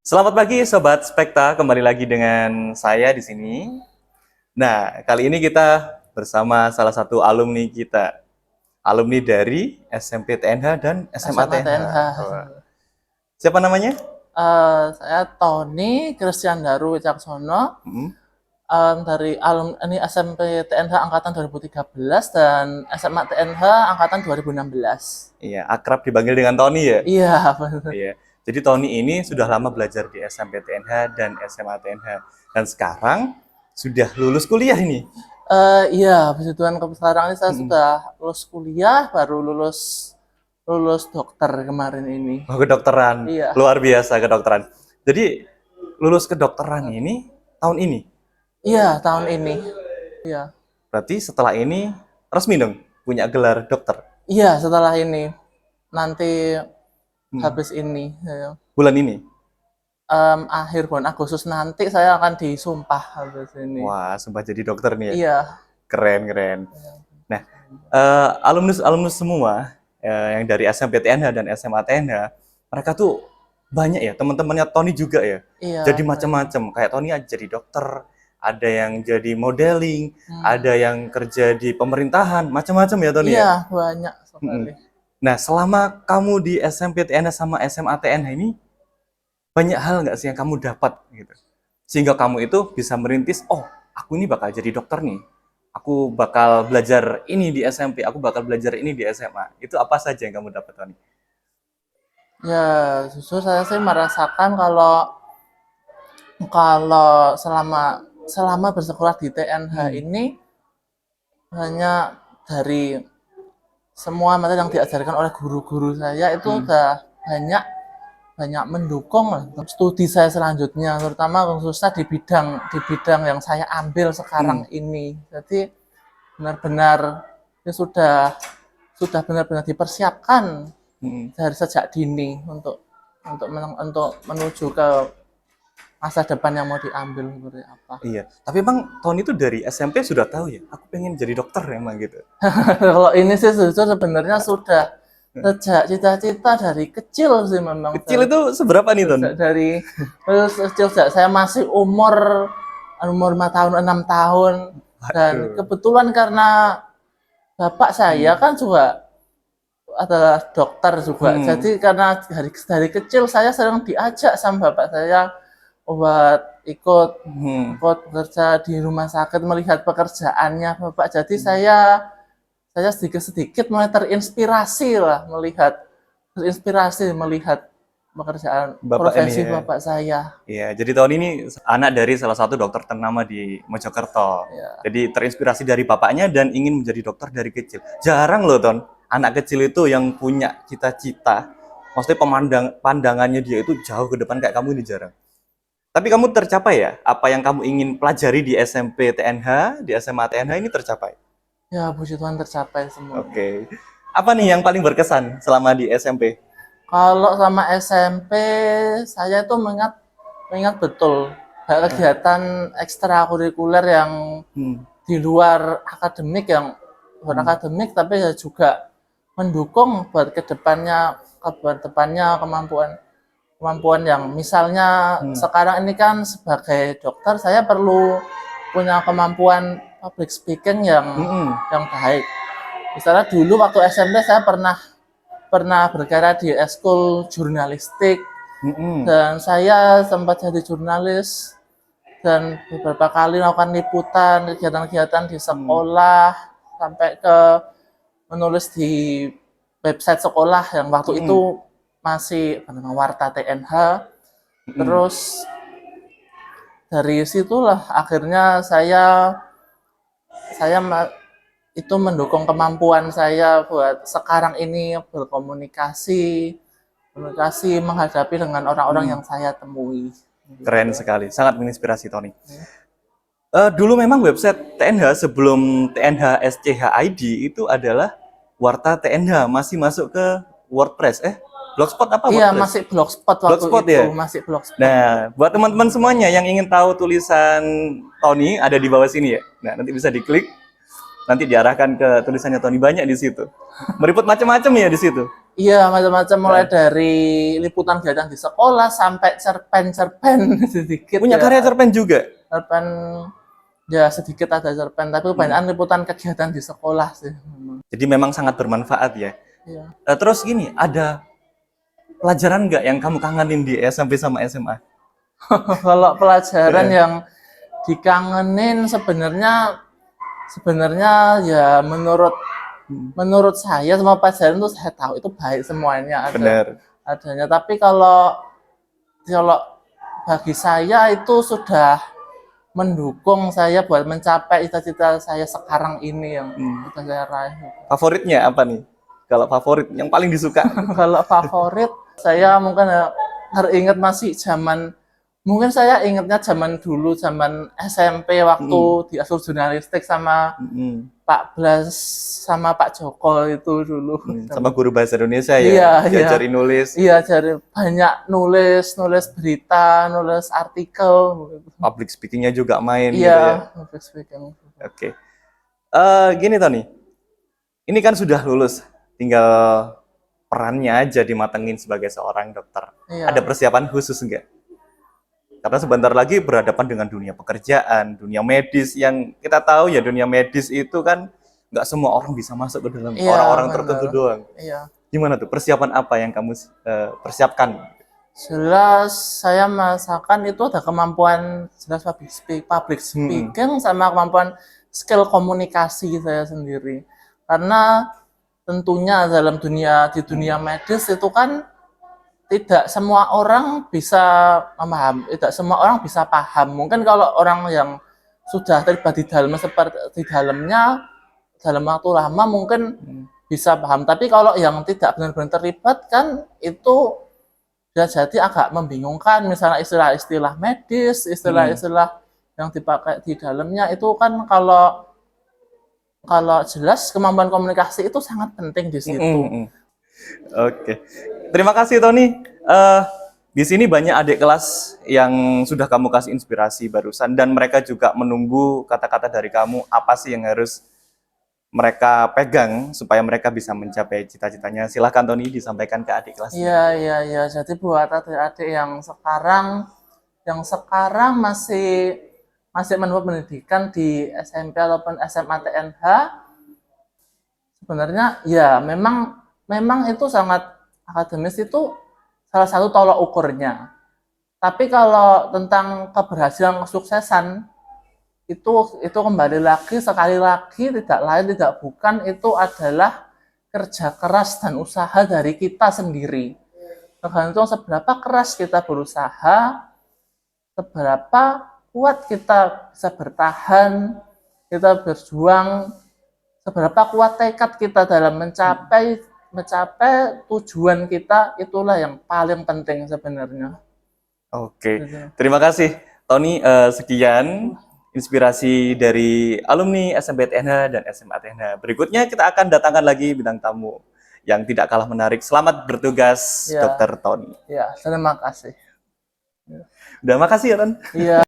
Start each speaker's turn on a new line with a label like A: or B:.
A: Selamat pagi Sobat Spekta, kembali lagi dengan saya di sini. Nah, kali ini kita bersama salah satu alumni kita. Alumni dari SMP TNH dan SMA
B: SMA
A: TNH.
B: TNH.
A: Wah. Siapa namanya?
B: Saya Tony Christian Daru Wicaksono,
A: Hmm,
B: dari alumni SMP TNH angkatan 2013 dan SMA TNH angkatan 2016.
A: Iya, akrab dipanggil dengan Tony ya?
B: Iya, benar.
A: Iya. Jadi Tony ini sudah lama belajar di SMP TNH dan SMA TNH. Dan sekarang sudah lulus kuliah ini.
B: Iya, puji Tuhan sekarang ini saya
A: Hmm.
B: sudah lulus kuliah, baru lulus lulus dokter kemarin ini.
A: Oh, kedokteran.
B: Iya,
A: Luar biasa kedokteran. Jadi lulus kedokteran ini tahun ini.
B: iya tahun ini. Iya,
A: Berarti setelah ini resmi dong punya gelar dokter.
B: iya setelah ini nanti
A: Hmm.
B: habis ini. Ya.
A: Bulan ini.
B: Akhir bulan Agustus nanti saya akan disumpah habis ini.
A: Wah, sumpah jadi dokter nih ya.
B: Iya.
A: Keren, keren. Nah, alumnus semua yang dari SMP TNH dan SMA TNH, mereka tuh banyak ya, teman-temannya Tony juga ya. Jadi
B: Iya,
A: macam-macam. Kayak Tony aja jadi dokter, ada yang jadi modeling,
B: hmm,
A: ada yang kerja di pemerintahan, macam-macam ya Tony ya.
B: iya banyak sekali.
A: Mm-mm. Nah, selama kamu di SMP TNH sama SMA TNH ini, banyak hal nggak sih yang kamu dapat gitu? Sehingga kamu itu bisa merintis, oh, aku ini bakal jadi dokter nih. Aku bakal belajar ini di SMP, aku bakal belajar ini di SMA. Itu apa saja yang kamu dapat, Tony?
B: Ya, justru saya sih merasakan kalau kalau selama selama bersekolah di TNH
A: Hmm.
B: ini hanya dari semua materi yang diajarkan oleh guru-guru saya itu
A: Hmm.
B: udah banyak banyak mendukung lah studi saya selanjutnya, terutama khususnya di bidang yang saya ambil
A: Hmm.
B: sekarang ini. Jadi benar-benar ya sudah benar-benar dipersiapkan
A: Hmm.
B: dari sejak dini untuk menuju ke masa depan yang mau diambil seperti apa.
A: Iya. Tapi emang Tony itu dari SMP sudah tahu ya, aku pengen jadi dokter emang gitu.
B: Kalau ini sih sebenarnya sudah sejak cita-cita dari kecil sih memang
A: Kecil itu seberapa nih, Ton?
B: sejak dari kecil sejak saya masih umur umur 5 tahun 6 tahun dan
A: Waduh.
B: kebetulan karena bapak saya
A: Hmm.
B: kan juga adalah dokter juga.
A: Hmm.
B: Jadi karena dari kecil saya sering diajak sama bapak saya buat ikut
A: Hmm.
B: ikut bekerja di rumah sakit melihat pekerjaannya bapak. Jadi
A: Hmm.
B: saya sedikit-sedikit mulai terinspirasi melihat pekerjaan
A: Bapak ini
B: profesi
A: ya.
B: bapak saya.
A: Iya, jadi Tony ini anak dari salah satu dokter ternama di Mojokerto.
B: Ya,
A: Jadi terinspirasi dari bapaknya dan ingin menjadi dokter dari kecil. Jarang loh, Ton. Anak kecil itu yang punya cita-cita. Maksudnya pandangannya dia itu jauh ke depan kayak kamu ini jarang. Tapi kamu tercapai ya? Apa yang kamu ingin pelajari di SMP TNH, di SMA TNH ini tercapai?
B: ya puji Tuhan tercapai semuanya.
A: Oke. Apa nih yang paling berkesan selama di SMP?
B: Kalau sama SMP saya itu mengingat betul kegiatan ekstrakurikuler yang
A: Hmm.
B: di luar akademik yang bukan
A: Hmm.
B: akademik tapi ya juga mendukung buat kedepannya kemampuan kemampuan yang misalnya
A: Hmm.
B: sekarang ini kan sebagai dokter saya perlu punya kemampuan public speaking
A: Hmm.
B: yang baik. Misalnya dulu waktu SMP saya pernah pernah berkarya di eskul jurnalistik
A: Hmm.
B: dan saya sempat jadi jurnalis dan beberapa kali melakukan liputan kegiatan-kegiatan di
A: Hmm.
B: sekolah sampai ke menulis di website sekolah yang waktu
A: Hmm.
B: itu masih bernama Warta TNH.
A: Hmm.
B: Terus dari situlah akhirnya saya itu mendukung kemampuan saya buat sekarang ini komunikasi menghadapi dengan orang-orang
A: Hmm.
B: yang saya temui.
A: Keren
B: Gitu.
A: sekali, sangat menginspirasi Tony. Dulu memang website TNH sebelum TNH SCHID itu adalah Warta TNH, masih masuk ke WordPress. Blogspot apa
B: Iya
A: WordPress?
B: masih blogspot waktu
A: Blogspot
B: itu,
A: ya.
B: masih blogspot.
A: Nah, buat teman-teman semuanya yang ingin tahu tulisan Tony ada di bawah sini ya. Nah, nanti bisa diklik, nanti diarahkan ke tulisannya Tony banyak di situ. Meriput macam-macam ya di situ.
B: Iya, macam-macam mulai dari liputan kegiatan di sekolah sampai cerpen-cerpen sedikit
A: Punya
B: ya.
A: karya cerpen juga.
B: Cerpen ya sedikit ada cerpen, tapi kebanyakan liputan kegiatan di sekolah sih.
A: Jadi memang sangat bermanfaat ya.
B: Iya.
A: Terus gini, ada pelajaran nggak yang kamu kangenin di SMP sama SMA?
B: Kalau pelajaran yang dikangenin sebenarnya ya menurut saya semua pelajaran itu saya tahu itu baik semuanya
A: Benar.
B: adanya. Tapi kalau bagi saya itu sudah mendukung saya buat mencapai cita-cita saya sekarang ini yang sudah saya raih.
A: Favoritnya apa nih? Kalau favorit yang paling disuka?
B: Kalau favorit saya mungkin teringat masih mungkin saya ingatnya zaman dulu, zaman SMP waktu diasuh jurnalistik sama Pak Blas sama Pak Joko itu dulu.
A: Sama guru bahasa Indonesia ya,
B: Iya,
A: diajarin nulis.
B: Iya, jadi banyak nulis berita, nulis artikel.
A: Public speakingnya juga main gitu ya.
B: Iya, public speaking.
A: Oke. Gini Tony, ini kan sudah lulus, tinggal perannya aja dimatengin sebagai seorang dokter.
B: Iya.
A: Ada persiapan khusus enggak? Karena sebentar lagi berhadapan dengan dunia pekerjaan, dunia medis yang kita tahu ya, dunia medis itu kan nggak semua orang bisa masuk ke dalam,
B: Iya,
A: orang-orang
B: benar.
A: tertentu doang.
B: Iya.
A: Gimana tuh persiapan apa yang kamu persiapkan?
B: Jelas saya merasakan itu ada kemampuan jelas public speaking sama kemampuan skill komunikasi saya sendiri. Karena tentunya di dunia medis itu kan tidak semua orang bisa memahami, tidak semua orang bisa paham. Mungkin kalau orang yang sudah terlibat di dalamnya dalam waktu lama mungkin bisa paham. Tapi kalau yang tidak benar-benar terlibat kan itu bisa jadi agak membingungkan. Misalnya istilah-istilah medis, istilah-istilah yang dipakai di dalamnya itu kan kalau jelas kemampuan komunikasi itu sangat penting di situ.
A: Oke. Terima kasih Tony. Di sini banyak adik kelas yang sudah kamu kasih inspirasi barusan dan mereka juga menunggu kata-kata dari kamu apa sih yang harus mereka pegang supaya mereka bisa mencapai cita-citanya. Silahkan Tony disampaikan ke adik kelas.
B: Iya. Jadi buat adik-adik yang sekarang masih menempuh pendidikan di SMP ataupun SMA TNH, sebenarnya ya memang itu sangat akademis itu salah satu tolok ukurnya. Tapi kalau tentang keberhasilan, kesuksesan itu kembali lagi sekali lagi tidak lain tidak bukan itu adalah kerja keras dan usaha dari kita sendiri. Tergantung seberapa keras kita berusaha, seberapa kuat kita bisa bertahan, kita berjuang, seberapa kuat tekad kita dalam mencapai tujuan kita, itulah yang paling penting sebenarnya.
A: Oke, terima kasih Tony. Sekian inspirasi dari alumni SMP TNH dan SMA TNH. Berikutnya kita akan datangkan lagi bintang tamu yang tidak kalah menarik. Selamat bertugas, Dr. Tony.
B: Ya, terima kasih.
A: Udah, makasih ya Ton.
B: Iya.